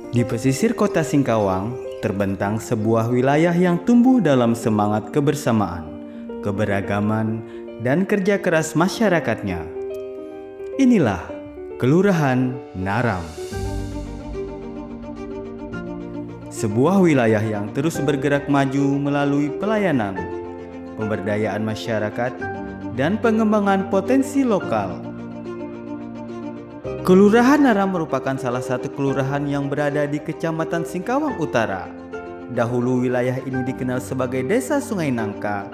Di pesisir kota Singkawang, terbentang sebuah wilayah yang tumbuh dalam semangat kebersamaan, keberagaman, dan kerja keras masyarakatnya. Inilah Kelurahan Naram. Sebuah wilayah yang terus bergerak maju melalui pelayanan, pemberdayaan masyarakat, dan pengembangan potensi lokal. Kelurahan Naram merupakan salah satu kelurahan yang berada di Kecamatan Singkawang Utara. Dahulu wilayah ini dikenal sebagai Desa Sungai Nangka,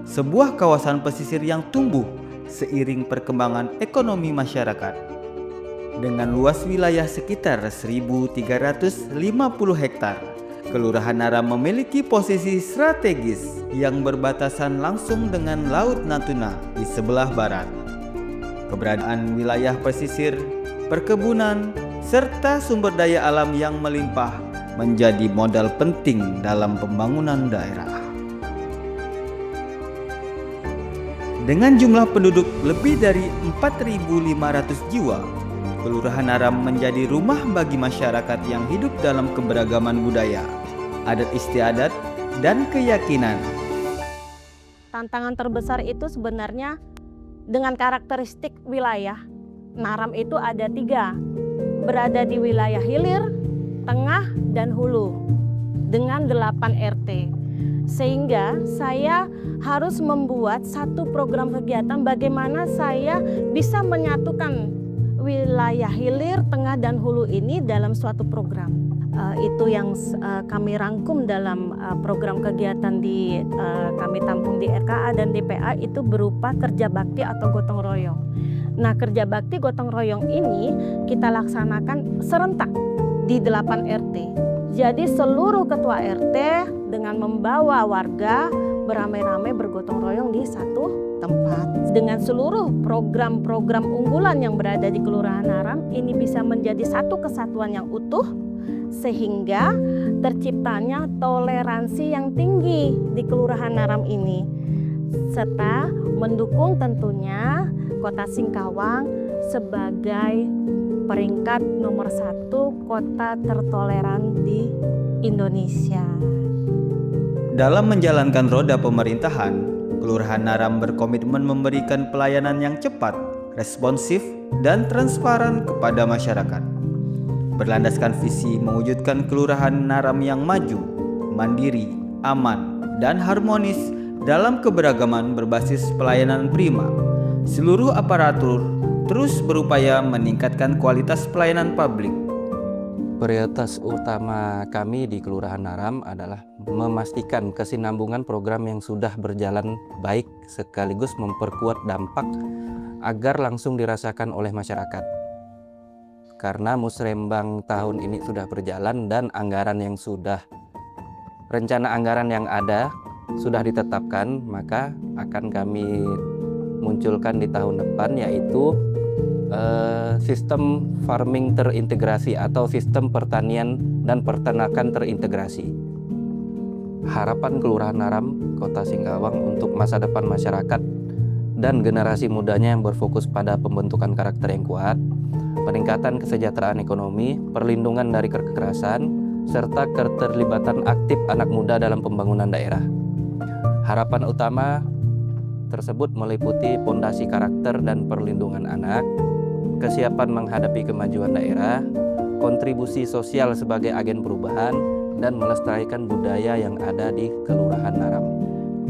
sebuah kawasan pesisir yang tumbuh seiring perkembangan ekonomi masyarakat. Dengan luas wilayah sekitar 1.350 hektar, Kelurahan Naram memiliki posisi strategis yang berbatasan langsung dengan Laut Natuna di sebelah barat. Keberadaan wilayah pesisir, perkebunan, serta sumber daya alam yang melimpah menjadi modal penting dalam pembangunan daerah. Dengan jumlah penduduk lebih dari 4.500 jiwa, Kelurahan Naram menjadi rumah bagi masyarakat yang hidup dalam keberagaman budaya, adat istiadat, dan keyakinan. Tantangan terbesar itu sebenarnya dengan karakteristik wilayah. Naram itu ada 3, berada di wilayah hilir, tengah, dan hulu dengan 8 RT. Sehingga saya harus membuat satu program kegiatan bagaimana saya bisa menyatukan wilayah hilir, tengah, dan hulu ini dalam suatu program. Itu yang kami rangkum dalam program kegiatan kami tampung di RKA dan DPA itu berupa kerja bakti atau gotong royong. Nah, kerja bakti gotong royong ini kita laksanakan serentak di 8 RT. Jadi seluruh ketua RT dengan membawa warga beramai-ramai bergotong royong di satu tempat. Dengan seluruh program-program unggulan yang berada di Kelurahan Naram ini bisa menjadi satu kesatuan yang utuh, sehingga terciptanya toleransi yang tinggi di Kelurahan Naram ini, serta mendukung tentunya Kota Singkawang sebagai peringkat nomor 1 kota tertoleran di Indonesia. Dalam menjalankan roda pemerintahan, Kelurahan Naram berkomitmen memberikan pelayanan yang cepat, responsif, dan transparan kepada masyarakat. Berlandaskan visi mewujudkan Kelurahan Naram yang maju, mandiri, aman, dan harmonis dalam keberagaman berbasis pelayanan prima. Seluruh aparatur terus berupaya meningkatkan kualitas pelayanan publik. Prioritas utama kami di Kelurahan Naram adalah memastikan kesinambungan program yang sudah berjalan baik sekaligus memperkuat dampak agar langsung dirasakan oleh masyarakat. Karena musrembang tahun ini sudah berjalan dan rencana anggaran yang ada sudah ditetapkan, maka akan kami munculkan di tahun depan, yaitu sistem farming terintegrasi atau sistem pertanian dan peternakan terintegrasi. Harapan Kelurahan Naram, Kota Singkawang untuk masa depan masyarakat dan generasi mudanya yang berfokus pada pembentukan karakter yang kuat, peningkatan kesejahteraan ekonomi, perlindungan dari kekerasan, serta keterlibatan aktif anak muda dalam pembangunan daerah. Harapan utama tersebut meliputi pondasi karakter dan perlindungan anak, kesiapan menghadapi kemajuan daerah, kontribusi sosial sebagai agen perubahan, dan melestarikan budaya yang ada di Kelurahan Naram.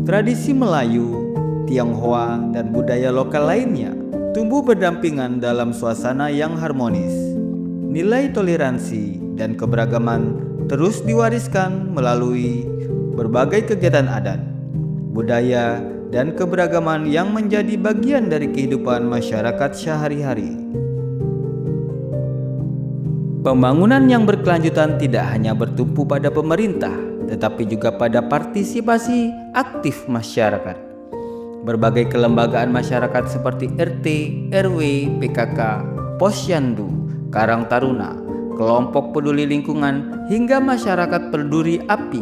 Tradisi Melayu, Tionghoa, dan budaya lokal lainnya tumbuh berdampingan dalam suasana yang harmonis. Nilai toleransi dan keberagaman terus diwariskan melalui berbagai kegiatan adat, budaya, dan keberagaman yang menjadi bagian dari kehidupan masyarakat sehari-hari. Pembangunan yang berkelanjutan tidak hanya bertumpu pada pemerintah, tetapi juga pada partisipasi aktif masyarakat. Berbagai kelembagaan masyarakat seperti RT, RW, PKK, Posyandu, Karang Taruna, kelompok peduli lingkungan, hingga masyarakat peduli api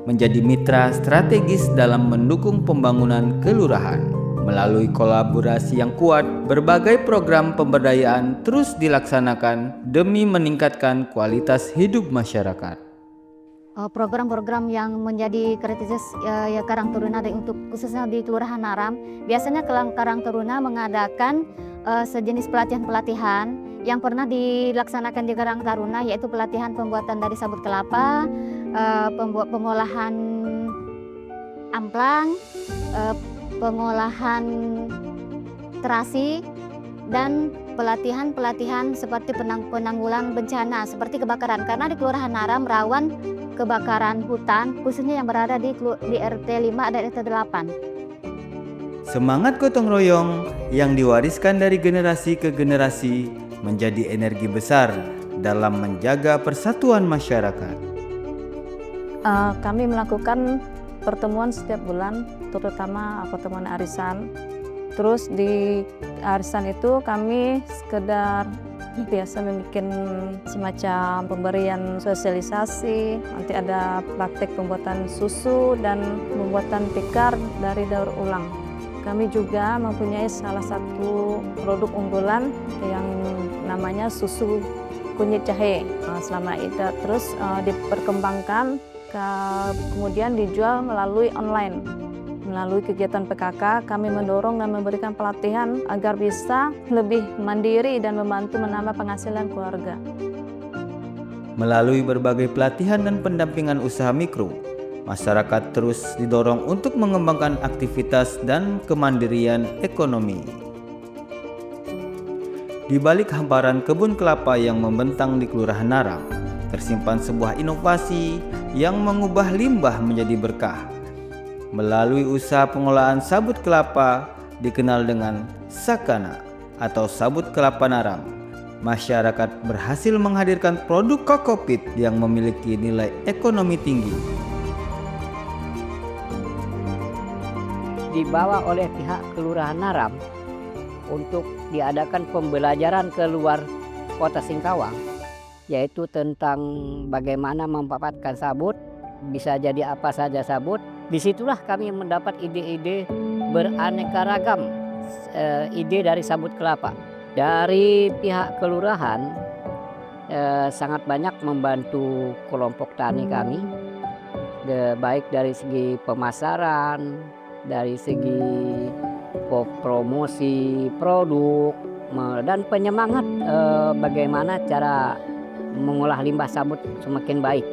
menjadi mitra strategis dalam mendukung pembangunan kelurahan. Melalui kolaborasi yang kuat, berbagai program pemberdayaan terus dilaksanakan demi meningkatkan kualitas hidup masyarakat. Program-program yang menjadi kritis ya Karang Taruna untuk khususnya di Kelurahan Naram, biasanya Karang Taruna mengadakan sejenis pelatihan-pelatihan yang pernah dilaksanakan di Karang Taruna, yaitu pelatihan pembuatan dari sabut kelapa, pengolahan amplang, pengolahan terasi, dan pelatihan-pelatihan seperti penanggulangan bencana seperti kebakaran, karena di Kelurahan Naram rawan kebakaran hutan khususnya yang berada di RT 5 dan RT 8. Semangat gotong royong yang diwariskan dari generasi ke generasi menjadi energi besar dalam menjaga persatuan masyarakat. Kami melakukan pertemuan setiap bulan, terutama pertemuan arisan. Terus di arisan itu kami sekedar biasa membuat semacam pemberian sosialisasi, nanti ada praktek pembuatan susu dan pembuatan tikar dari daur ulang. Kami juga mempunyai salah satu produk unggulan yang namanya susu kunyit jahe. Selama itu terus diperkembangkan, kemudian dijual melalui online. Melalui kegiatan PKK, kami mendorong dan memberikan pelatihan agar bisa lebih mandiri dan membantu menambah penghasilan keluarga. Melalui berbagai pelatihan dan pendampingan usaha mikro, masyarakat terus didorong untuk mengembangkan aktivitas dan kemandirian ekonomi. Di balik hamparan kebun kelapa yang membentang di Kelurahan Naram, tersimpan sebuah inovasi yang mengubah limbah menjadi berkah. Melalui usaha pengolahan sabut kelapa dikenal dengan Sakana atau sabut kelapa Naram, masyarakat berhasil menghadirkan produk kokopit yang memiliki nilai ekonomi tinggi. Dibawa oleh pihak Kelurahan Naram untuk diadakan pembelajaran ke luar kota Singkawang, yaitu tentang bagaimana memanfaatkan sabut, bisa jadi apa saja sabut. Disitulah kami mendapat ide-ide beraneka ragam, ide dari sabut kelapa. Dari pihak kelurahan sangat banyak membantu kelompok tani kami, baik dari segi pemasaran, dari segi promosi produk, dan penyemangat bagaimana cara mengolah limbah sabut semakin baik.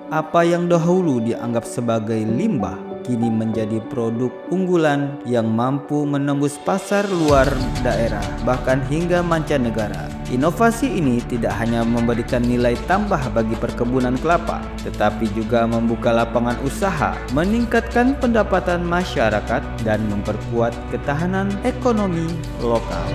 Apa yang dahulu dianggap sebagai limbah kini menjadi produk unggulan yang mampu menembus pasar luar daerah bahkan hingga mancanegara. Inovasi ini tidak hanya memberikan nilai tambah bagi perkebunan kelapa, tetapi juga membuka lapangan usaha, meningkatkan pendapatan masyarakat, dan memperkuat ketahanan ekonomi lokal.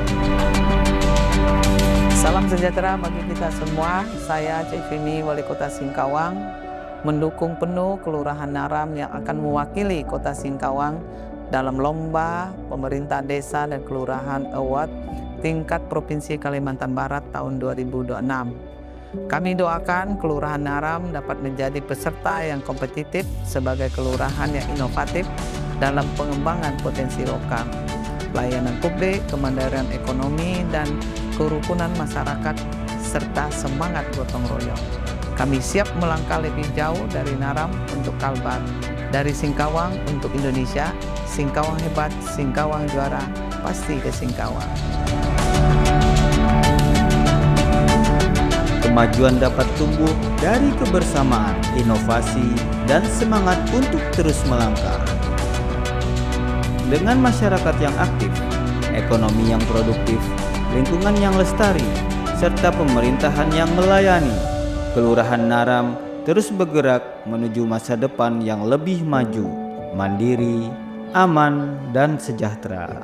Salam sejahtera bagi kita semua. Saya Cik Vini, Wali Kota Singkawang, mendukung penuh Kelurahan Naram yang akan mewakili Kota Singkawang dalam lomba pemerintah desa dan kelurahan award tingkat Provinsi Kalimantan Barat tahun 2026. Kami doakan Kelurahan Naram dapat menjadi peserta yang kompetitif sebagai kelurahan yang inovatif dalam pengembangan potensi lokal, pelayanan publik, kemandirian ekonomi, dan kerukunan masyarakat, serta semangat gotong royong. Kami siap melangkah lebih jauh dari Naram untuk Kalbar, dari Singkawang untuk Indonesia. Singkawang hebat, Singkawang juara, pasti ke Singkawang. Kemajuan dapat tumbuh dari kebersamaan, inovasi, dan semangat untuk terus melangkah. Dengan masyarakat yang aktif, ekonomi yang produktif, lingkungan yang lestari, serta pemerintahan yang melayani, Kelurahan Naram terus bergerak menuju masa depan yang lebih maju, mandiri, aman, dan sejahtera.